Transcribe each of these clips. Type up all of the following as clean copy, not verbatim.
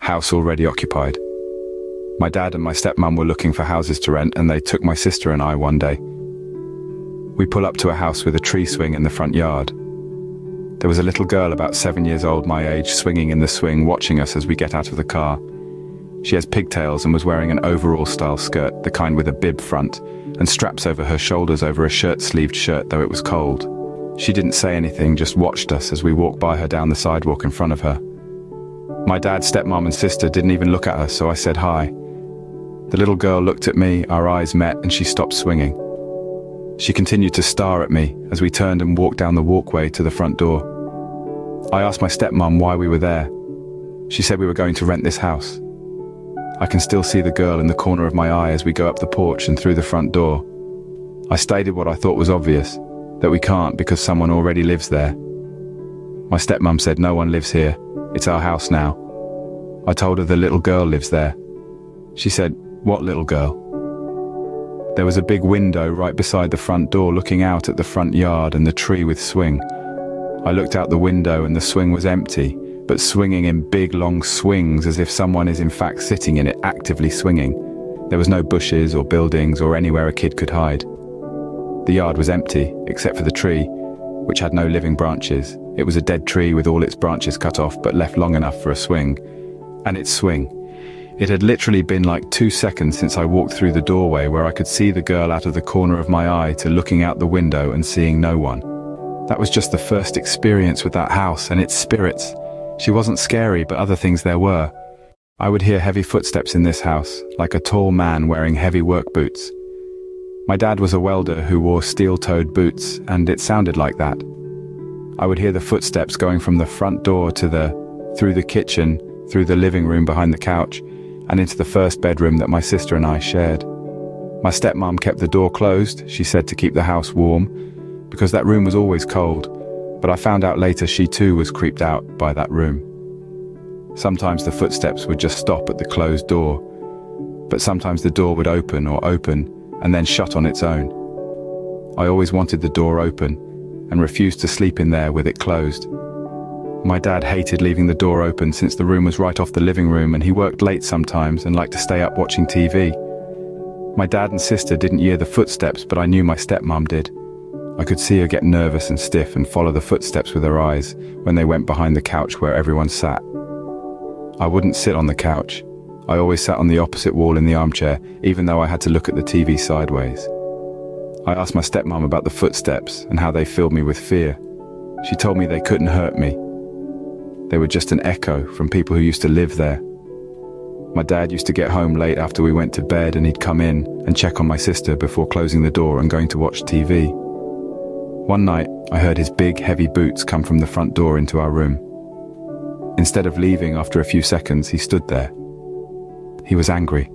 house already occupied. My dad and my stepmom were looking for houses to rent, and they took my sister and I one day. We pull up to a house with a tree swing in the front yard. There was a little girl about 7 years old, my age, swinging in the swing, watching us as we get out of the car. She has pigtails and was wearing an overall-style skirt, the kind with a bib front, and straps over her shoulders over a shirt-sleeved shirt, though it was cold. She didn't say anything, just watched us as we walked by her down the sidewalk in front of her. My dad, stepmom and sister didn't even look at her, so I said hi. The little girl looked at me, our eyes met, and she stopped swinging. She continued to stare at me as we turned and walked down the walkway to the front door. I asked my stepmom why we were there. She said we were going to rent this house. I can still see the girl in the corner of my eye as we go up the porch and through the front door. I stated what I thought was obvious, that we can't because someone already lives there. My stepmom said no one lives here, it's our house now. I told her the little girl lives there. She said, "What little girl?" There was a big window right beside the front door looking out at the front yard and the tree with swing. I looked out the window and the swing was empty, but swinging in big long swings as if someone is in fact sitting in it, actively swinging. There was no bushes or buildings or anywhere a kid could hide. The yard was empty, except for the tree, which had no living branches. It was a dead tree with all its branches cut off but left long enough for a swing. And its swing. It had literally been like 2 seconds since I walked through the doorway where I could see the girl out of the corner of my eye to looking out the window and seeing no one. That was just the first experience with that house and its spirits. She wasn't scary, but other things there were. I would hear heavy footsteps in this house, like a tall man wearing heavy work boots. My dad was a welder who wore steel-toed boots, and it sounded like that. I would hear the footsteps going from the front door to through the kitchen, through the living room behind the couch, and into the first bedroom that my sister and I shared. My stepmom kept the door closed, she said, to keep the house warm, because that room was always cold, but I found out later she too was creeped out by that room. Sometimes the footsteps would just stop at the closed door, but sometimes the door would open and then shut on its own. I always wanted the door open and refused to sleep in there with it closed. My dad hated leaving the door open since the room was right off the living room and he worked late sometimes and liked to stay up watching TV. My dad and sister didn't hear the footsteps, but I knew my stepmom did. I could see her get nervous and stiff and follow the footsteps with her eyes when they went behind the couch where everyone sat. I wouldn't sit on the couch. I always sat on the opposite wall in the armchair, even though I had to look at the TV sideways. I asked my stepmom about the footsteps and how they filled me with fear. She told me they couldn't hurt me. They were just an echo from people who used to live there. My dad used to get home late after we went to bed and he'd come in and check on my sister before closing the door and going to watch TV. One night, I heard his big, heavy boots come from the front door into our room. Instead of leaving after a few seconds, he stood there. He was angry.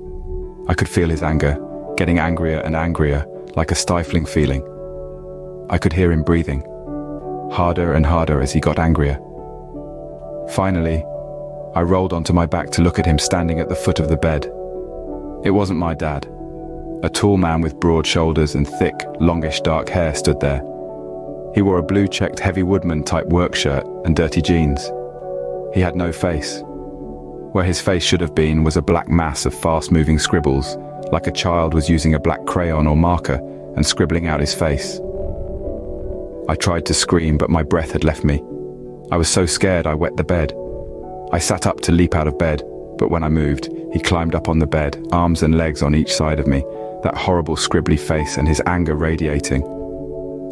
I could feel his anger, getting angrier and angrier, like a stifling feeling. I could hear him breathing, harder and harder as he got angrier. Finally, I rolled onto my back to look at him standing at the foot of the bed. It wasn't my dad. A tall man with broad shoulders and thick, longish dark hair stood there. He wore a blue-checked heavy woodman type work shirt and dirty jeans. He had no face. Where his face should have been was a black mass of fast-moving scribbles, like a child was using a black crayon or marker and scribbling out his face. I tried to scream, but my breath had left me. I was so scared I wet the bed. I sat up to leap out of bed, but when I moved, he climbed up on the bed, arms and legs on each side of me, that horrible scribbly face and his anger radiating.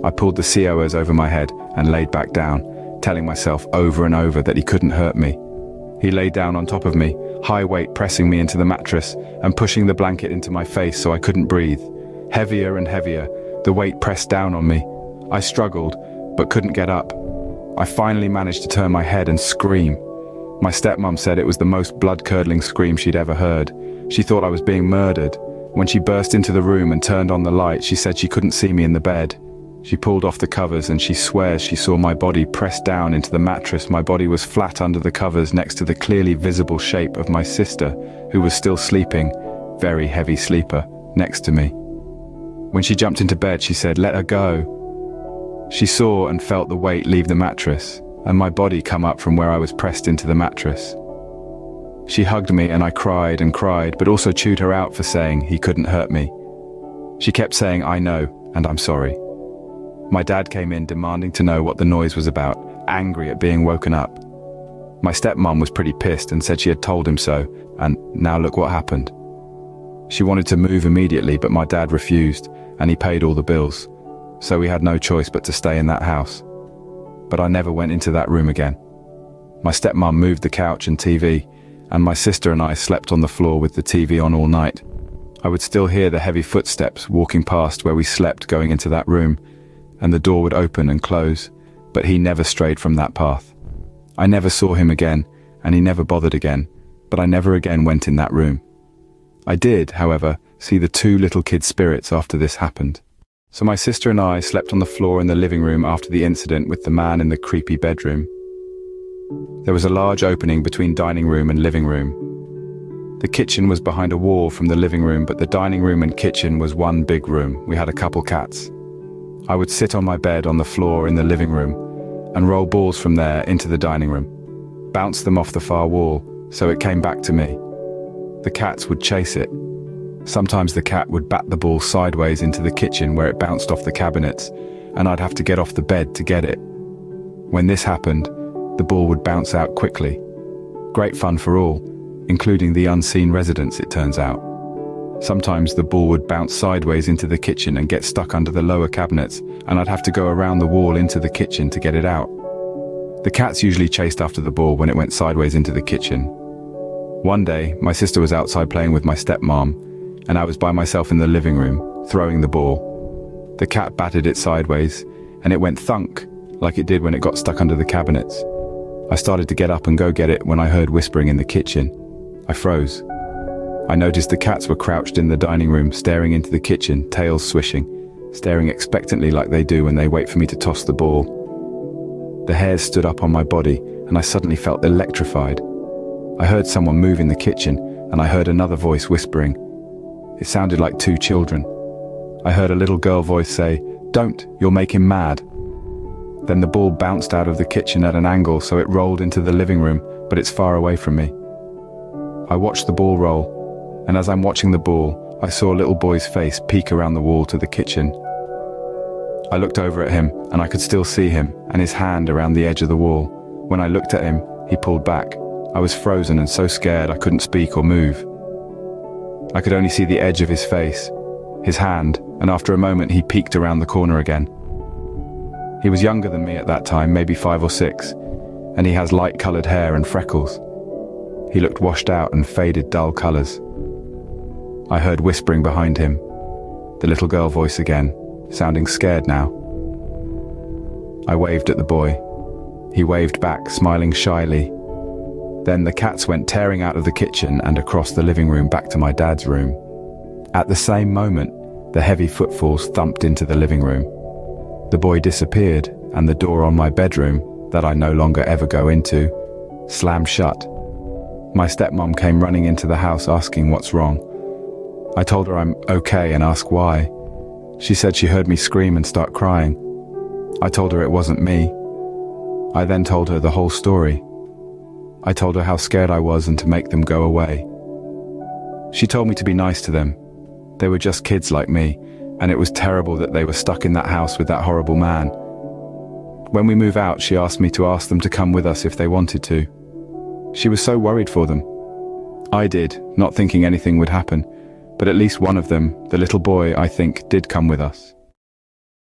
I pulled the COS over my head and laid back down, telling myself over and over that he couldn't hurt me. He lay down on top of me, high weight pressing me into the mattress and pushing the blanket into my face so I couldn't breathe. Heavier and heavier, the weight pressed down on me. I struggled, but couldn't get up. I finally managed to turn my head and scream. My stepmom said it was the most blood-curdling scream she'd ever heard. She thought I was being murdered. When she burst into the room and turned on the light, she said she couldn't see me in the bed. She pulled off the covers and she swears she saw my body pressed down into the mattress. My body was flat under the covers next to the clearly visible shape of my sister, who was still sleeping, very heavy sleeper, next to me. When she jumped into bed, she said, "Let her go." She saw and felt the weight leave the mattress, and my body come up from where I was pressed into the mattress. She hugged me and I cried and cried, but also chewed her out for saying he couldn't hurt me. She kept saying, "I know, and I'm sorry." My dad came in demanding to know what the noise was about, angry at being woken up. My stepmom was pretty pissed and said she had told him so, and now look what happened. She wanted to move immediately, but my dad refused, and he paid all the bills. So we had no choice but to stay in that house. But I never went into that room again. My stepmom moved the couch and TV, and my sister and I slept on the floor with the TV on all night. I would still hear the heavy footsteps walking past where we slept going into that room, and the door would open and close, but he never strayed from that path. I never saw him again, and he never bothered again, but I never again went in that room. I did, however, see the two little kid spirits after this happened. So my sister and I slept on the floor in the living room after the incident with the man in the creepy bedroom. There was a large opening between dining room and living room. The kitchen was behind a wall from the living room, but the dining room and kitchen was one big room. We had a couple cats. I would sit on my bed on the floor in the living room and roll balls from there into the dining room, bounce them off the far wall so it came back to me. The cats would chase it. Sometimes the cat would bat the ball sideways into the kitchen where it bounced off the cabinets, and I'd have to get off the bed to get it. When this happened, the ball would bounce out quickly. Great fun for all, including the unseen residents, it turns out. Sometimes the ball would bounce sideways into the kitchen and get stuck under the lower cabinets, and I'd have to go around the wall into the kitchen to get it out. The cats usually chased after the ball when it went sideways into the kitchen. One day, my sister was outside playing with my stepmom, and I was by myself in the living room, throwing the ball. The cat batted it sideways, and it went thunk, like it did when it got stuck under the cabinets. I started to get up and go get it when I heard whispering in the kitchen. I froze. I noticed the cats were crouched in the dining room, staring into the kitchen, tails swishing, staring expectantly like they do when they wait for me to toss the ball. The hairs stood up on my body, and I suddenly felt electrified. I heard someone move in the kitchen, and I heard another voice whispering. It sounded like two children. I heard a little girl voice say, "Don't, you'll make him mad." Then the ball bounced out of the kitchen at an angle, so it rolled into the living room, but it's far away from me. I watched the ball roll, and as I'm watching the ball, I saw a little boy's face peek around the wall to the kitchen. I looked over at him, and I could still see him, and his hand around the edge of the wall. When I looked at him, he pulled back. I was frozen and so scared I couldn't speak or move. I could only see the edge of his face, his hand, and after a moment he peeked around the corner again. He was younger than me at that time, maybe 5 or 6, and he has light-colored hair and freckles. He looked washed out and faded dull colors. I heard whispering behind him, the little girl voice again, sounding scared now. I waved at the boy. He waved back, smiling shyly. Then the cats went tearing out of the kitchen and across the living room back to my dad's room. At the same moment, the heavy footfalls thumped into the living room. The boy disappeared, and the door on my bedroom, that I no longer ever go into, slammed shut. My stepmom came running into the house asking what's wrong. I told her I'm okay and asked why. She said she heard me scream and start crying. I told her it wasn't me. I then told her the whole story. I told her how scared I was and to make them go away. She told me to be nice to them. They were just kids like me, and it was terrible that they were stuck in that house with that horrible man. When we move out, she asked me to ask them to come with us if they wanted to. She was so worried for them. I did, not thinking anything would happen, but at least one of them, the little boy, I think, did come with us.